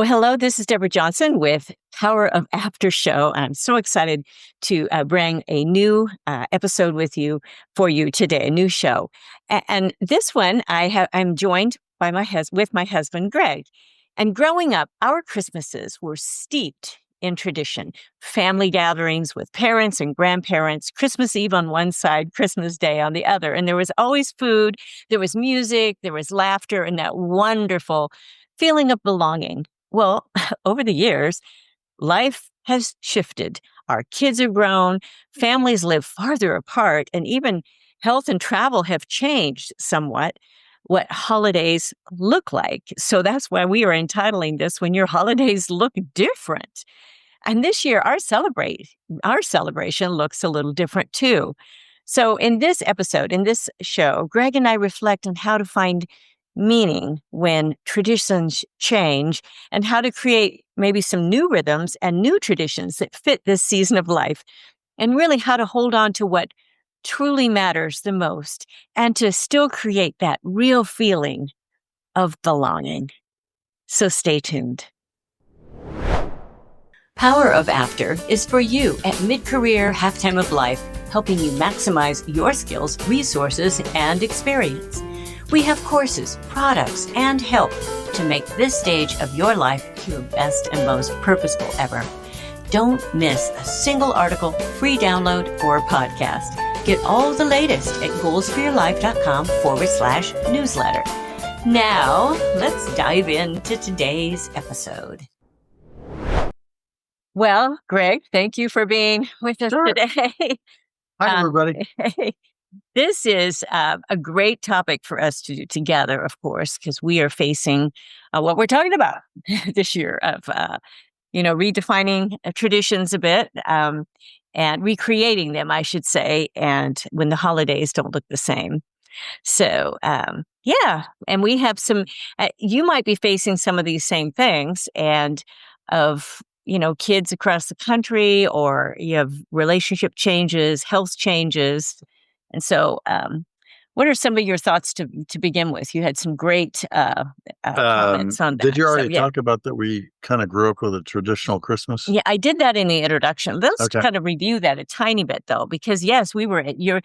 Well, hello, this is Deborah Johnson with Power of After Show. I'm so excited to bring a new episode for you today, a new show. And this one, I'm joined by with my husband, Greg. And growing up, our Christmases were steeped in tradition. Family gatherings with parents and grandparents, Christmas Eve on one side, Christmas Day on the other. And there was always food, there was music, there was laughter, and that wonderful feeling of belonging. Well, over the years, life has shifted. Our kids are grown, families live farther apart, and even health and travel have changed somewhat what holidays look like. So that's why we are entitling this When Your Holidays Look Different. And this year, our celebration looks a little different too. So in this episode, in this show, Greg and I reflect on how to find meaning when traditions change and how to create maybe some new rhythms and new traditions that fit this season of life, and really how to hold on to what truly matters the most and to still create that real feeling of belonging. So stay tuned. Power of After is for you at mid-career, halftime of life, helping you maximize your skills, resources, and experience. We have courses, products, and help to make this stage of your life your best and most purposeful ever. Don't miss a single article, free download, or podcast. Get all the latest at goalsforyourlife.com/newsletter. Now, let's dive into today's episode. Well, Greg, thank you for being with us today. Hi, everybody. This is a great topic for us to do together, of course, because we are facing what we're talking about this year of, redefining traditions a bit and recreating them, I should say, and when the holidays don't look the same. So, and we have some, you might be facing some of these same things and of, kids across the country, or you have relationship changes, health changes. And so, what are some of your thoughts to begin with? You had some great comments on that. Did you already talk about that we kind of grew up with a traditional Christmas? Yeah, I did that in the introduction. Let's kind of review that a tiny bit, though, because yes, we were at it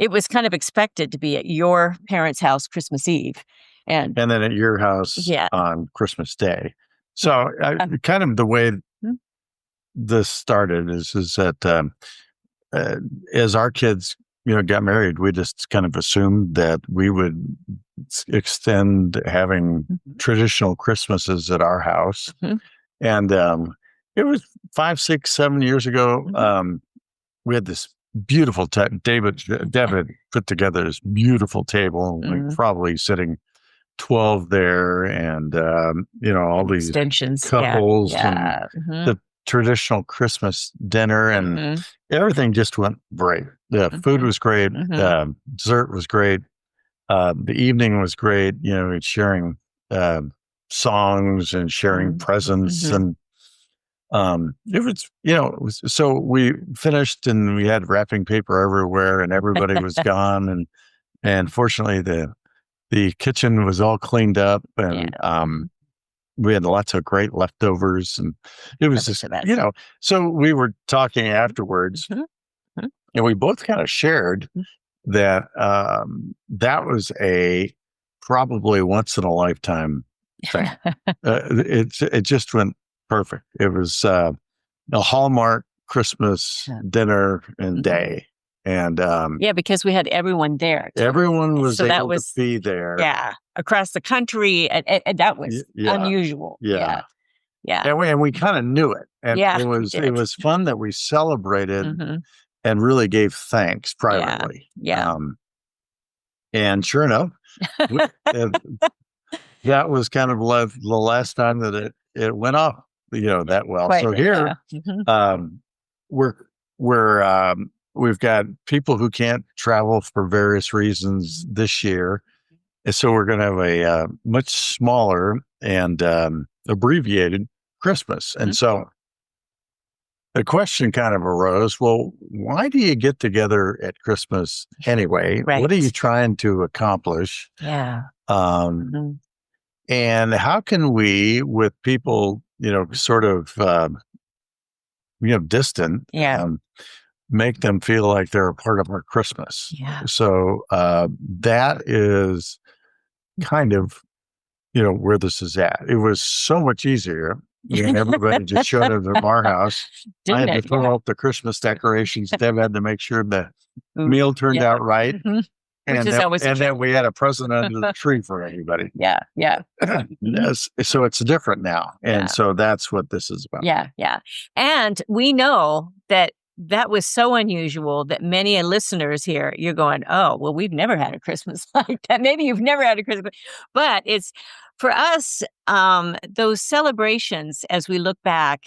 was kind of expected to be at your parents' house Christmas Eve. And then at your house on Christmas Day. So kind of the way this started is that as our kids got married, we just kind of assumed that we would extend having traditional Christmases at our house. And it was 5, 6, 7 years ago. We had this beautiful David put together this beautiful table, like probably sitting 12 there, and all these extensions, couples, and the traditional Christmas dinner, and everything just went great. The food was great. Dessert was great. The evening was great. Sharing songs and sharing presents, and it was, so we finished and we had wrapping paper everywhere, and everybody was gone, and fortunately the kitchen was all cleaned up, and we had lots of great leftovers, and it was just, so we were talking afterwards, and we both kind of shared that that was a probably once in a lifetime thing. It just went perfect. It was a Hallmark Christmas dinner and day. And because we had everyone there. Everyone was able to be there. Yeah, across the country, and that was unusual. Yeah. And we kind of knew it, and it was fun that we celebrated and really gave thanks privately. And sure enough, that was kind of the last time that it went off, that well. So here, we've got people who can't travel for various reasons this year. And so we're going to have a much smaller and abbreviated Christmas. And so the question kind of arose, well, why do you get together at Christmas anyway? Right. What are you trying to accomplish? And how can we, with people, sort of, distant, make them feel like they're a part of our Christmas? Yeah. So that is kind of, where this is at. It was so much easier when everybody just showed up at our house. I had to throw up the Christmas decorations. Deb had to make sure the meal turned out right. Mm-hmm. And then we had a present under the tree for everybody. Yeah. So it's different now. And so that's what this is about. Yeah. And we know that was so unusual that many listeners here, you're going, oh, well, we've never had a Christmas like that. Maybe you've never had a Christmas, but it's for us, those celebrations, as we look back,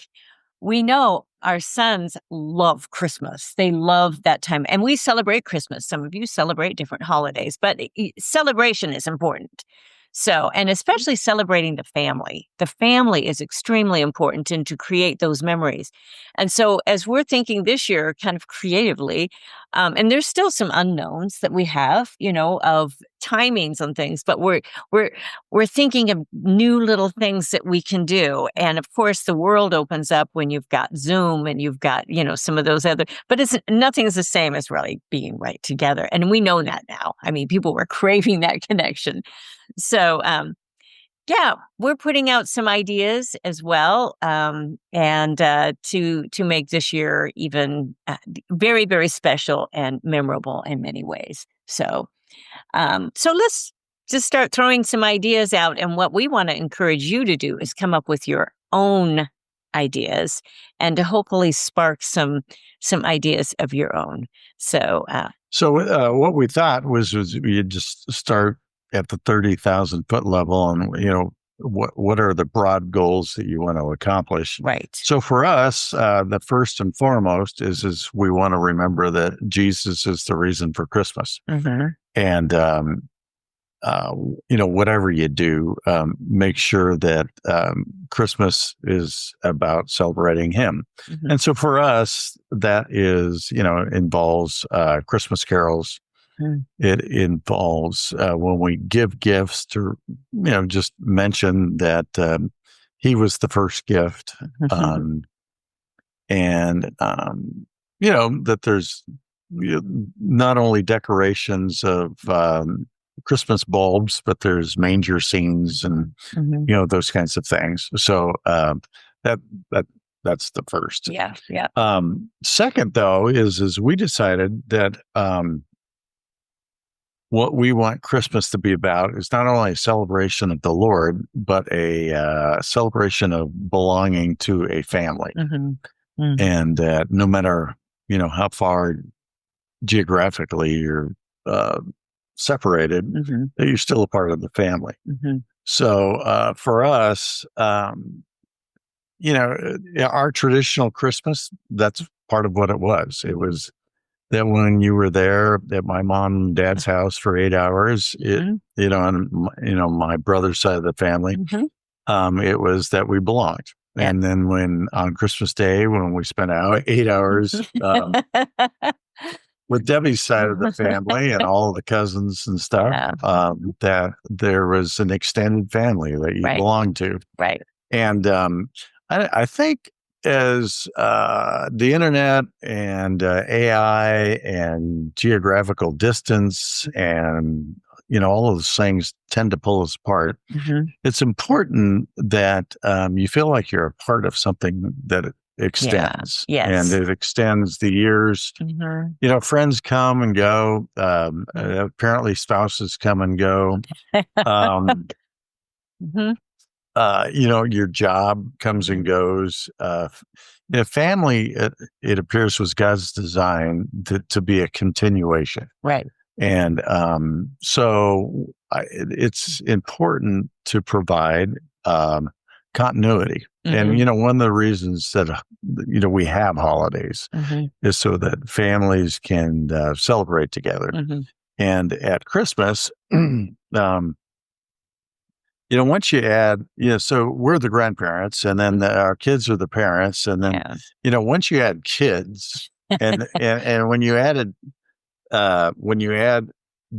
we know our sons love Christmas. They love that time. And we celebrate Christmas. Some of you celebrate different holidays, but celebration is important. So, and especially celebrating the family. The family is extremely important and to create those memories. And so as we're thinking this year kind of creatively, and there's still some unknowns that we have, of timings on things, but we're thinking of new little things that we can do. And of course, the world opens up when you've got Zoom and you've got, some of those other, but nothing's the same as really being right together. And we know that now. I mean, people were craving that connection. So, we're putting out some ideas as well, and to make this year even very, very special and memorable in many ways. So let's just start throwing some ideas out. And what we want to encourage you to do is come up with your own ideas and to hopefully spark some ideas of your own. So, what we thought was you'd just start at the 30,000 foot level, and what are the broad goals that you want to accomplish? Right. So for us, the first and foremost is we want to remember that Jesus is the reason for Christmas, and whatever you do, make sure that Christmas is about celebrating Him. And so for us, that is involves Christmas carols. It involves when we give gifts to, just mention that He was the first gift, and that there's not only decorations of Christmas bulbs, but there's manger scenes and those kinds of things. So that's the first. Yeah. Second, though, is we decided that what we want Christmas to be about is not only a celebration of the Lord, but a celebration of belonging to a family. And no matter, how far geographically you're separated, that you're still a part of the family. So for us, our traditional Christmas, that's part of what it was. It was that when you were there at my mom and dad's house for 8 hours, on my brother's side of the family, it was that we belonged. Yeah. And then when on Christmas Day, when we spent 8 hours with Debbie's side of the family and all of the cousins and stuff, that there was an extended family that you belonged to. Right. And I think as the internet and AI and geographical distance and all of those things tend to pull us apart, it's important that you feel like you're a part of something that extends. And it extends the years. Friends come and go. Apparently spouses come and go. Your job comes and goes. Family, it appears, was God's design to be a continuation. Right. And so it's important to provide continuity. And, one of the reasons that, we have holidays is so that families can celebrate together. And at Christmas, once you add, so we're the grandparents, and then our kids are the parents, and then, once you add kids, and when you add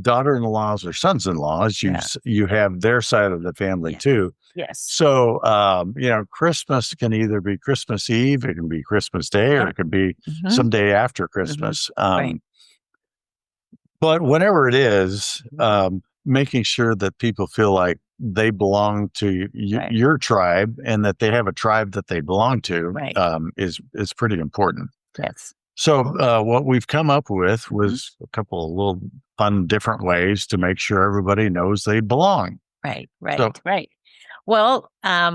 daughter-in-laws or sons-in-laws, you have their side of the family too. Yes. So, Christmas can either be Christmas Eve, it can be Christmas Day, or it could be some day after Christmas. Right. But whenever it is, making sure that people feel like they belong to your tribe and that they have a tribe that they belong to is pretty important. Yes. So what we've come up with was a couple of little fun different ways to make sure everybody knows they belong. Right. Well,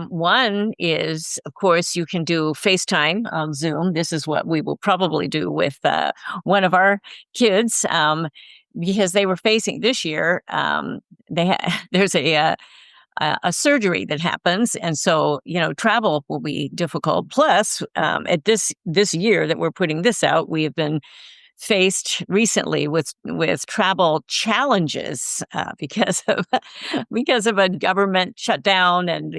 one is, of course, you can do FaceTime on Zoom. This is what we will probably do with one of our kids because they were facing this year. There's a surgery that happens, and so travel will be difficult. Plus, at this year that we're putting this out, we have been faced recently with travel challenges because of a government shutdown and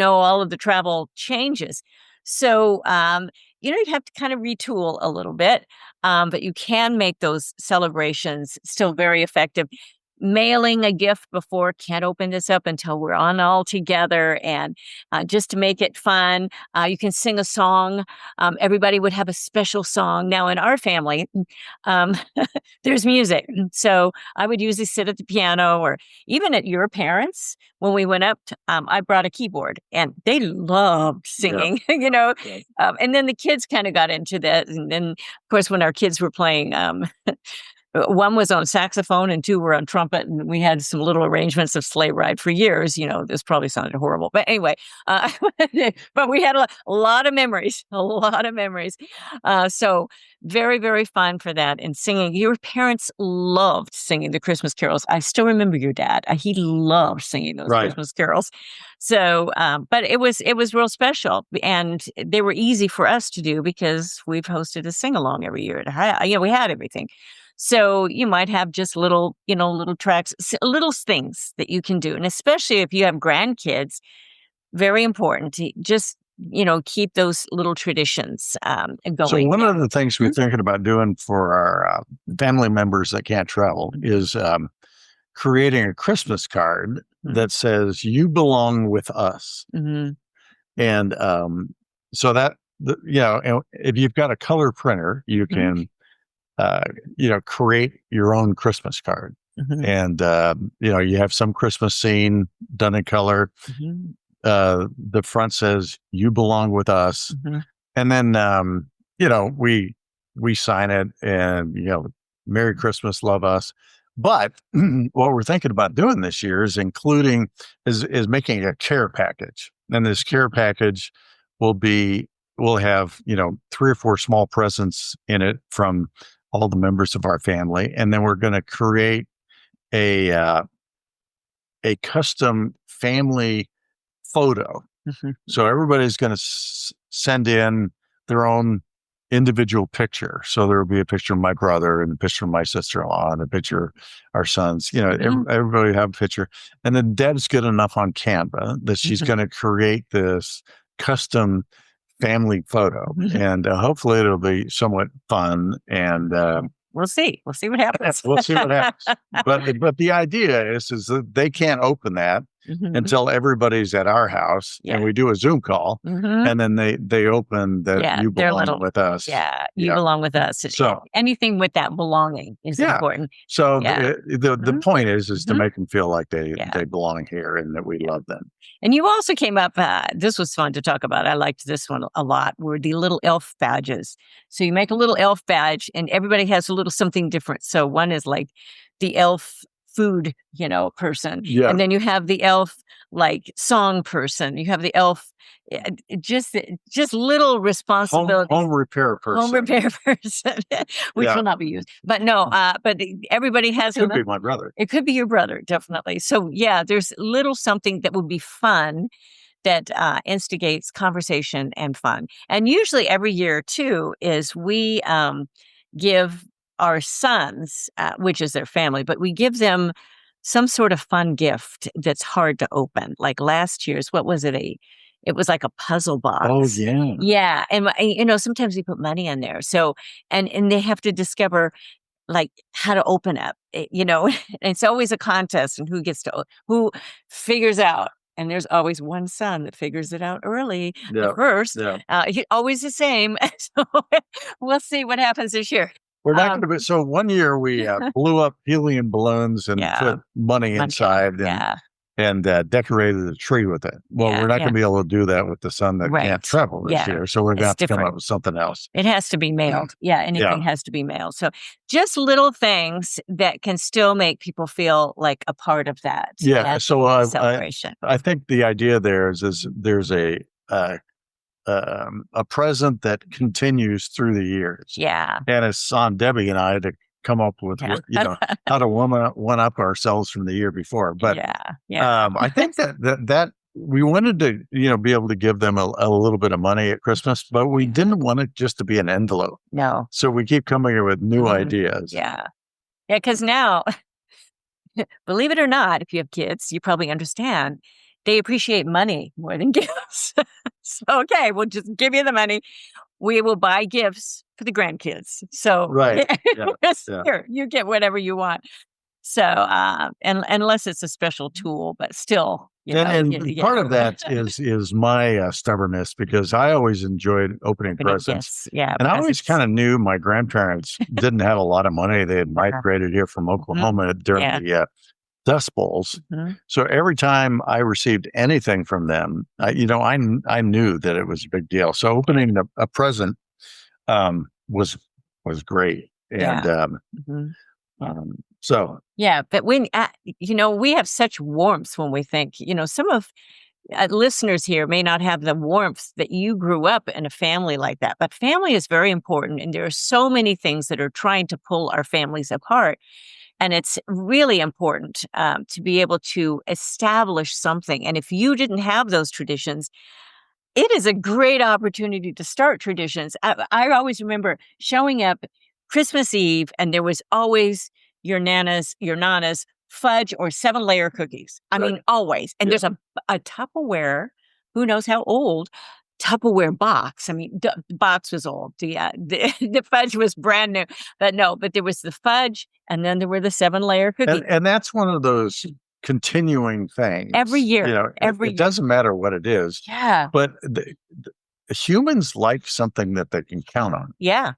all of the travel changes. So you'd have to kind of retool a little bit, but you can make those celebrations still very effective. Mailing a gift before, can't open this up until we're on all together, and just to make it fun, you can sing a song. Everybody would have a special song. Now in our family, there's music, so I would usually sit at the piano, or even at your parents when we went up. I brought a keyboard, and they loved singing. And then the kids kind of got into that, and then of course when our kids were playing. One was on saxophone and two were on trumpet, and we had some little arrangements of Sleigh Ride for years. This probably sounded horrible, but anyway, but we had a lot of memories, so very, very fun for that. And singing, your parents loved singing the Christmas carols. I still remember your dad. He loved singing those Christmas carols. So, but it was real special, and they were easy for us to do because we've hosted a sing-along every year. We had everything. So you might have just little tracks, little things that you can do. And especially if you have grandkids, very important to just, keep those little traditions going. So one of the things we're thinking about doing for our family members that can't travel is creating a Christmas card that says, "You belong with us." And so that, if you've got a color printer, you can create your own Christmas card. And, you have some Christmas scene done in color. The front says, "You belong with us." And then, we sign it and, "Merry Christmas, love us." But what we're thinking about doing this year is making a care package. And this care package will have, 3 or 4 small presents in it from all the members of our family. And then we're going to create a custom family photo. So everybody's going to send in their own individual picture. So there will be a picture of my brother and a picture of my sister-in-law and a picture of our sons. Everybody have a picture. And then Deb's good enough on Canva that she's going to create this custom family photo, and hopefully it'll be somewhat fun. And we'll see what happens. But the idea is that they can't open that until everybody's at our house, and we do a Zoom call, and then they open that you belong with us. You belong with us. So anything with that belonging is important. So the point is to make them feel like they belong here and that we love them. And you also came up, this was fun to talk about. I liked this one a lot, were the little elf badges. So you make a little elf badge and everybody has a little something different. So one is like the elf food, person. And then you have the elf song person. You have the elf, just little responsibility. Home repair person, which will not be used. But no, but everybody has. It could be my brother. It could be your brother, definitely. So there's little something that would be fun that instigates conversation and fun. And usually every year too is we give our sons, which is their family, but we give them some sort of fun gift that's hard to open. Like last year's, what was it? It was like a puzzle box. Oh, yeah. Yeah. And, sometimes we put money in there. So, and they have to discover like how to open up, and it's always a contest and who figures out. And there's always one son that figures it out early at first. Always the same. So we'll see what happens this year. We're not going to be. So one year we blew up helium balloons and put money inside and decorated a tree with it. Well, we're not going to be able to do that with the son that can't travel this year. So we're going to have to come up with something else. It has to be mailed. Yeah, anything has to be mailed. So just little things that can still make people feel like a part of that. Yeah. So celebration. I think the idea there is there's a present that continues through the years. Yeah. And it's on Debbie and I to come up with how to one up ourselves from the year before. But I think that we wanted to be able to give them a little bit of money at Christmas, but we didn't want it just to be an envelope. No. So we keep coming up with new ideas. Yeah. Yeah, because now, believe it or not, if you have kids, you probably understand they appreciate money more than gifts. So, okay, we'll just give you the money. We will buy gifts for the grandkids. So, here, you get whatever you want. So, and unless it's a special tool, but still, and part of that is my stubbornness, because I always enjoyed opening presents. Yeah, and I always kind of knew my grandparents didn't have a lot of money. They had migrated here from Oklahoma during the Dust Bowls. So every time I received anything from them, I knew that it was a big deal. So opening a present was great. And but when we have such warmth when we think, some of listeners here may not have the warmth that you grew up in a family like that, but family is very important, and there are so many things that are trying to pull our families apart. And it's really important to be able to establish something. And if you didn't have those traditions, it is a great opportunity to start traditions. I always remember showing up Christmas Eve, and there was always your nana's fudge or 7-layer cookies. I mean, always. And there's a Tupperware, who knows how old, Tupperware box. I mean, the box was old. The fudge was brand new. But there was the fudge, and then there were the 7-layer cookies. And that's one of those continuing things. Every year. It doesn't matter what it is. Yeah. But the humans like something that they can count on. Yeah.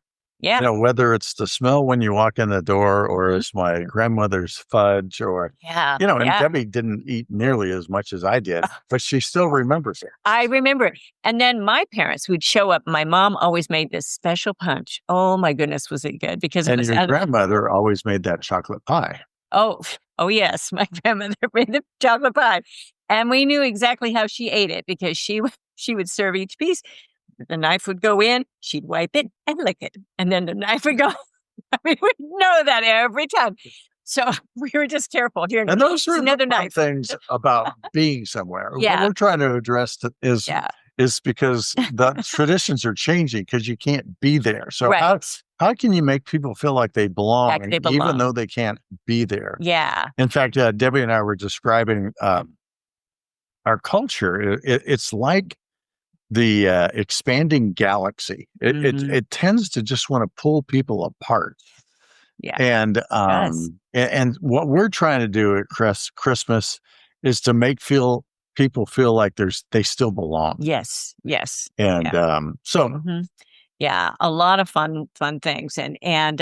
Yeah. Whether it's the smell when you walk in the door, or it's my grandmother's fudge, or, and Debbie didn't eat nearly as much as I did, but she still remembers it. I remember it. And then my parents would show up. My mom always made this special punch. Oh my goodness, was it good? And your grandmother always made that chocolate pie. Oh yes. My grandmother made the chocolate pie. And we knew exactly how she ate it, because she would serve each piece. The knife would go in, she'd wipe it and lick it. And then the knife would go. We would know that every time. So we were just careful here. And those are another things about being somewhere. What we're trying to address is because the traditions are changing because you can't be there. So how can you make people feel like they belong, even though they can't be there? Yeah. In fact, Debbie and I were describing our culture. It's like the expanding galaxy. It tends to just want to pull people apart. Yeah. And and what we're trying to do at Christmas is to make people feel like they still belong. Yes. And a lot of fun things. And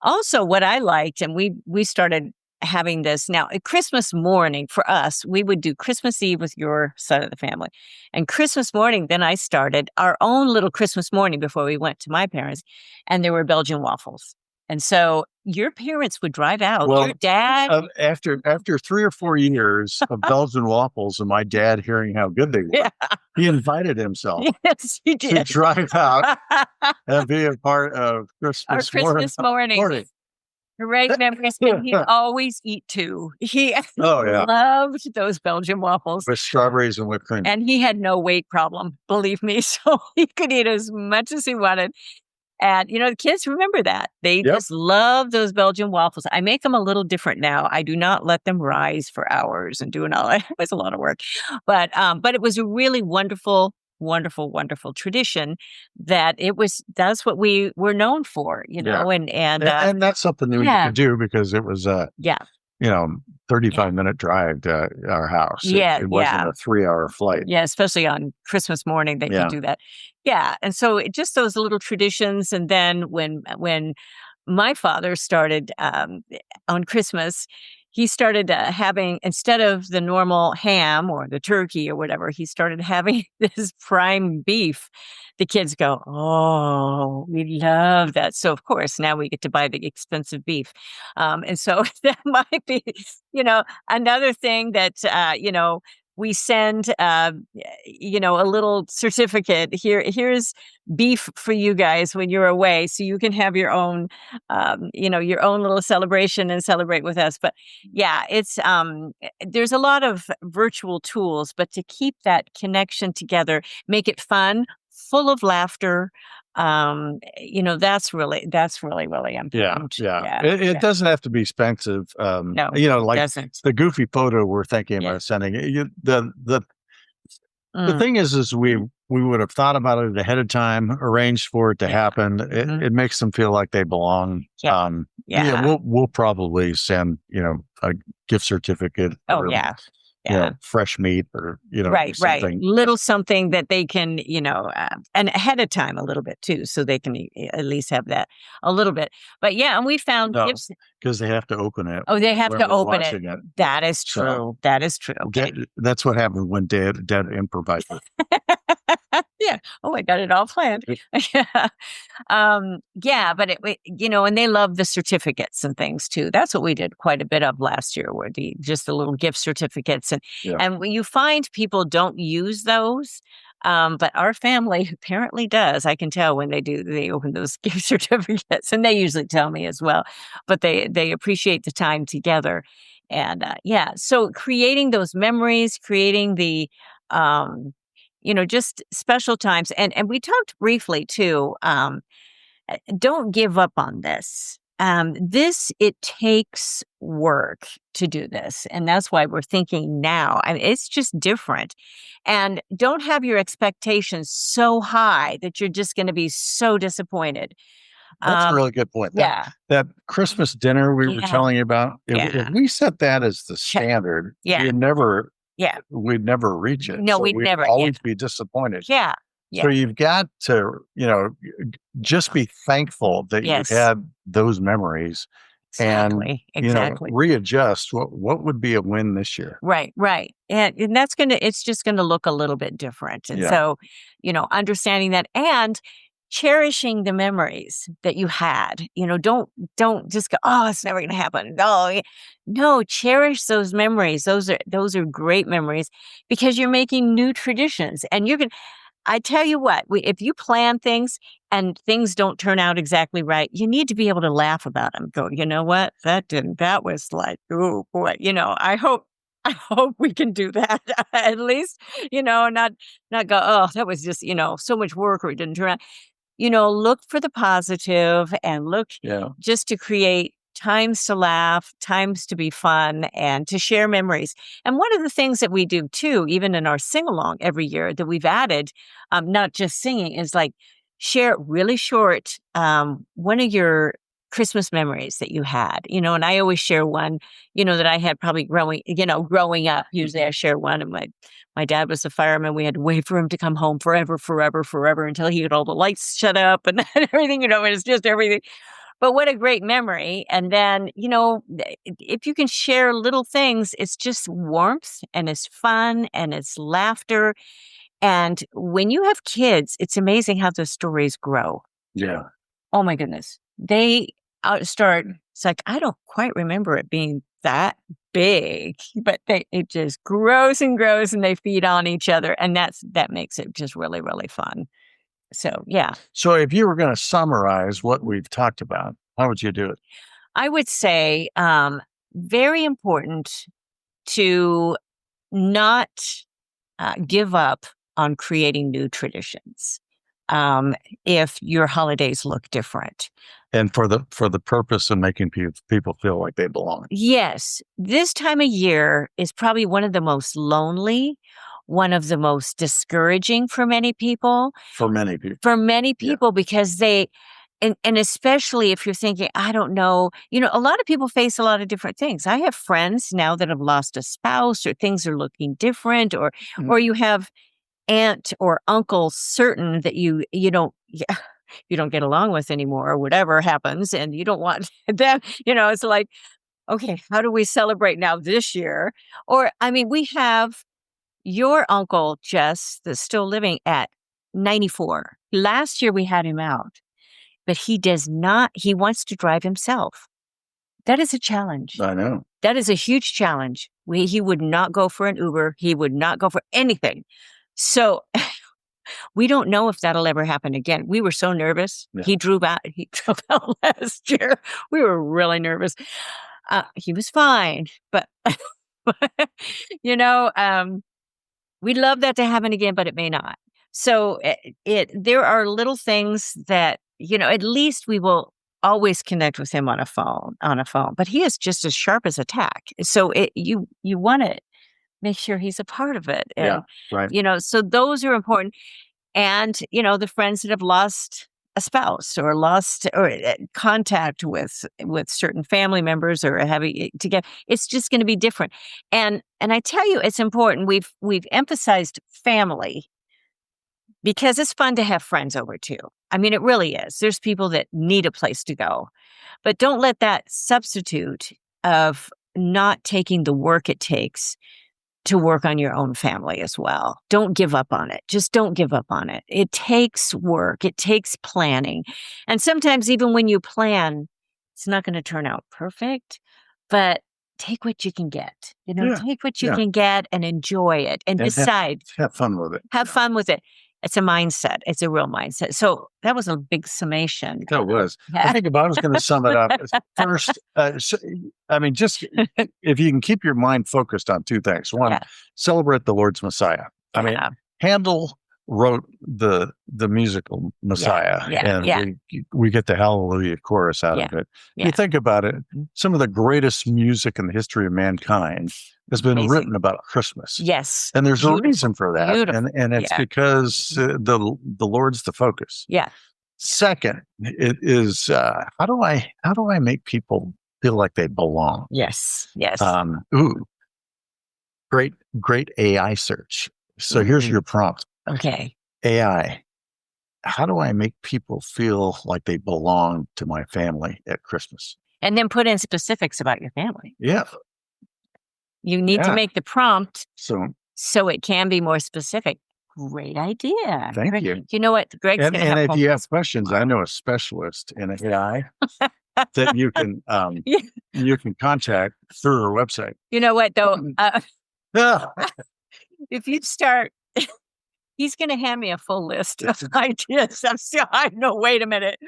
also what I liked, and we started having this now at Christmas morning. For us, we would do Christmas Eve with your side of the family, and Christmas morning, then I started our own little Christmas morning before we went to my parents, and there were Belgian waffles. And so your parents would drive out. Well, your dad, after 3 or 4 years of Belgian waffles and my dad hearing how good they were, he invited himself he did. to drive out and be a part of our Christmas morning. Great memories. And he'd always eat 2. He loved those Belgian waffles. With strawberries and whipped cream. And he had no weight problem, believe me. So he could eat as much as he wanted. And, the kids remember that. They just love those Belgian waffles. I make them a little different now. I do not let them rise for hours and doing all that. It was a lot of work. But it was a really wonderful wonderful, wonderful tradition that's what we were known for, you know, and that's something that we could do because it was yeah. 35-minute drive to our house. It wasn't a 3-hour flight. Yeah, especially on Christmas morning, they could do that. Yeah, and so just those little traditions, and then when my father started on Christmas, he started having, instead of the normal ham or the turkey or whatever, he started having this prime beef. The kids go, "Oh, we love that!" So of course now we get to buy the expensive beef, and so that might be, another thing that we send a little certificate. Here's beef for you guys when you're away, so you can have your own your own little celebration and celebrate with us. But yeah, it's there's a lot of virtual tools, but to keep that connection together, make it fun, full of laughter, that's really really important. It doesn't have to be expensive. No, like doesn't. the goofy photo we're thinking about sending. The thing is we would have thought about it ahead of time, arranged for it to happen. It makes them feel like they belong. We'll probably send a gift certificate. Fresh meat or something. Little something that they can and ahead of time a little bit too, so they can at least have that a little bit. But and we found gifts because they have to open it. Oh, they have to open it. That is true. So, that is true. Okay. That's what happened when Dad improvised. Yeah. Oh, I got it all planned. But and they love the certificates and things too. That's what we did quite a bit of last year, were just the little gift certificates. And when you find people don't use those, but our family apparently does. I can tell when they open those gift certificates, and they usually tell me as well, but they appreciate the time together. And so creating those memories, creating the, just special times. And we talked briefly too, don't give up on this. It takes work to do this. And that's why we're thinking now. I mean, it's just different. And don't have your expectations so high that you're just going to be so disappointed. That's a really good point. That Christmas dinner we were telling you about, if we set that as the standard, we'd never reach it. No, so we'd never always be disappointed. Yeah. So you've got to, just be thankful that you had those memories and readjust what would be a win this year. Right. And it's just going to look a little bit different. And so, understanding that and cherishing the memories that you had. Don't just go, oh, it's never going to happen. Oh, no, cherish those memories. Those are great memories, because you're making new traditions, and I tell you what, if you plan things and things don't turn out exactly right, you need to be able to laugh about them. Go, you know what? That was like, oh boy, I hope we can do that at least, not go, oh, that was just, so much work, or it didn't turn out. Look for the positive and look just to create times to laugh, times to be fun, and to share memories. And one of the things that we do too, even in our sing-along every year that we've added, not just singing, is like share really short, one of your Christmas memories that you had, and I always share one, that I had probably growing up. Usually I share one, and my dad was a fireman. We had to wait for him to come home forever until he had all the lights shut up and everything, it's just everything. But what a great memory. And then, if you can share little things, it's just warmth, and it's fun, and it's laughter. And when you have kids, it's amazing how the stories grow. Yeah. Oh my goodness. They start, it's like, I don't quite remember it being that big, but it just grows and grows, and they feed on each other. And that makes it just really, really fun. So, yeah. So if you were going to summarize what we've talked about, how would you do it? I would say very important to not give up on creating new traditions if your holidays look different. And for the purpose of making people feel like they belong. Yes. This time of year is probably one of the most lonely, one of the most discouraging for many people. For many people. Because they, and especially if you're thinking, I don't know, a lot of people face a lot of different things. I have friends now that have lost a spouse, or things are looking different, or you have aunt or uncle certain that you don't you don't get along with anymore, or whatever happens, and you don't want them. It's like, okay, how do we celebrate now this year? Or we have your uncle Jess that's still living at 94. Last year we had him out, but he wants to drive himself. That is a challenge. I know. That is a huge challenge. He would not go for an Uber. He would not go for anything. So we don't know if that'll ever happen again. We were so nervous. Yeah. He drove out last year. We were really nervous. He was fine, but we'd love that to happen again, but it may not. So there are little things that, at least we will always connect with him on a phone, but he is just as sharp as a tack. So you want to make sure he's a part of it. And, right. So those are important. And, the friends that have lost a spouse, or lost contact with certain family members, or having to get, it's just going to be different. And I tell you, it's important. We've emphasized family because it's fun to have friends over too. It really is. There's people that need a place to go, but don't let that substitute of not taking the work it takes to work on your own family as well. Don't give up on it. Just don't give up on it. It takes work. It takes planning. And sometimes even when you plan, it's not going to turn out perfect, but take what you can get. Take what you can get and enjoy it, and decide. Have fun with it. Have fun with it. It's a mindset. It's a real mindset. So that was a big summation. That was. I think if I was going to sum it up, first, just if you can keep your mind focused on two things. One, celebrate the Lord's Messiah. Handel wrote the musical Messiah, and we get the Hallelujah chorus out of it. If you think about it, some of the greatest music in the history of mankind has been written about Christmas. Yes. And there's a reason for that. And it's because the Lord's the focus. Yeah. Second, it is how do I make people feel like they belong? Yes. Great AI search. So here's your prompt. Okay. AI. How do I make people feel like they belong to my family at Christmas? And then put in specifics about your family. Yeah. You need to make the prompt so it can be more specific. Great idea. Thank you. You know what? Greg's and if you have questions, I know a specialist in AI that you can contact through our website. You know what, though? If you start, he's going to hand me a full list of ideas. Wait a minute.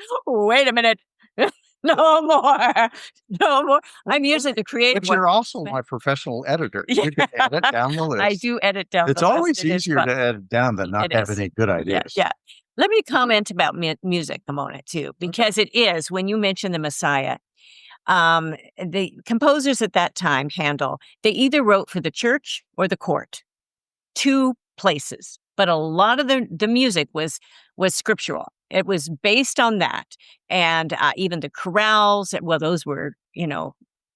No more. I'm usually the creative. But you're also my professional editor. You can edit down the list. I do edit down the list. It's always easier to edit down than not have any good ideas. Yeah. Let me comment about music a moment, too, because it is, when you mention the Messiah, the composers at that time, Handel, they either wrote for the church or the court. Two places. But a lot of the music was scriptural. It was based on that. And even the chorales, well, those were,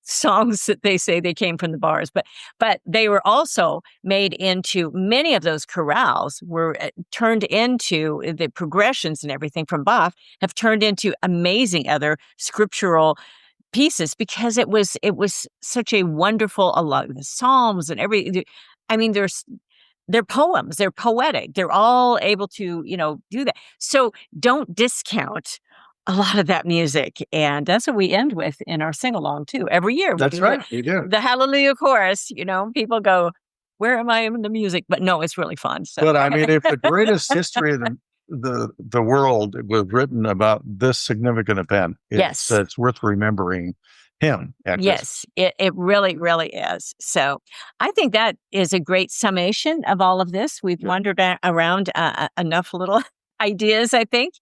songs that they say they came from the bars. But they were also made into, many of those chorales were turned into, the progressions and everything from Bach have turned into amazing other scriptural pieces, because it was such a wonderful, a lot of the Psalms and they're poems, they're poetic, they're all able to, do that. So don't discount a lot of that music. And that's what we end with in our sing-along too. Every year. That's right, you do. The Hallelujah chorus, people go, where am I in the music? But no, it's really fun. So. But if the greatest history of the world was written about this significant event, it's worth remembering him. Yes, it really, really is. So I think that is a great summation of all of this. We've wandered around enough little ideas, I think.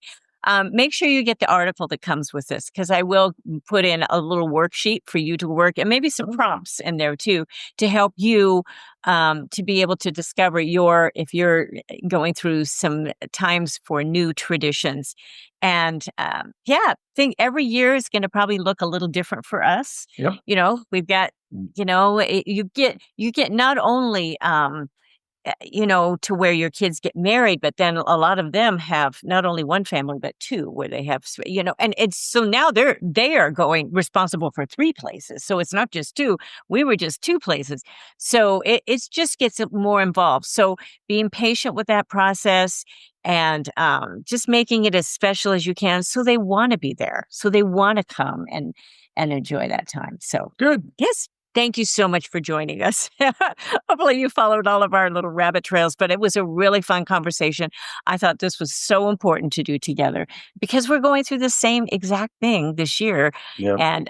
make sure you get the article that comes with this, because I will put in a little worksheet for you to work, and maybe some prompts in there too, to help you to be able to discover if you're going through some times for new traditions. And I think every year is going to probably look a little different for us. Yep. We've got, you get not only to where your kids get married, but then a lot of them have not only one family, but two, where they have, and it's, so now they are going responsible for 3 places. So it's not just 2. We were just 2 places. So it just gets more involved. So being patient with that process, and just making it as special as you can, so they want to be there, so they want to come and enjoy that time. So good. Yes. Thank you so much for joining us. Hopefully you followed all of our little rabbit trails, but it was a really fun conversation. I thought this was so important to do together, because we're going through the same exact thing this year. Yep. And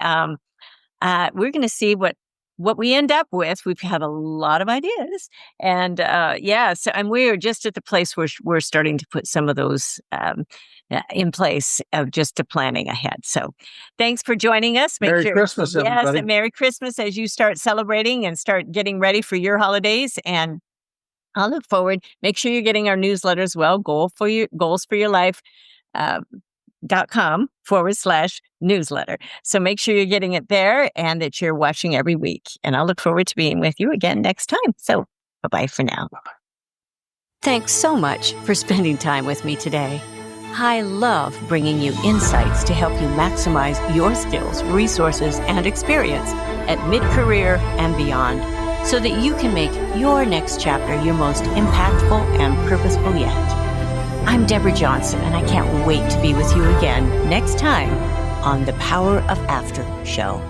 we're going to see what we end up with. We've had a lot of ideas, and and we're just at the place where we're starting to put some of those in place of just the planning ahead. So thanks for joining us. Merry Christmas, everybody. Yes, and Merry Christmas as you start celebrating and start getting ready for your holidays. And I'll look forward. Make sure you're getting our newsletter as well, goals for your life. .com/newsletter. So make sure you're getting it there, and that you're watching every week. And I'll look forward to being with you again next time. So bye-bye for now. Bye-bye. Thanks so much for spending time with me today. I love bringing you insights to help you maximize your skills, resources, and experience at mid-career and beyond, so that you can make your next chapter your most impactful and purposeful yet. I'm Deborah Johnson, and I can't wait to be with you again next time on the Power of After Show.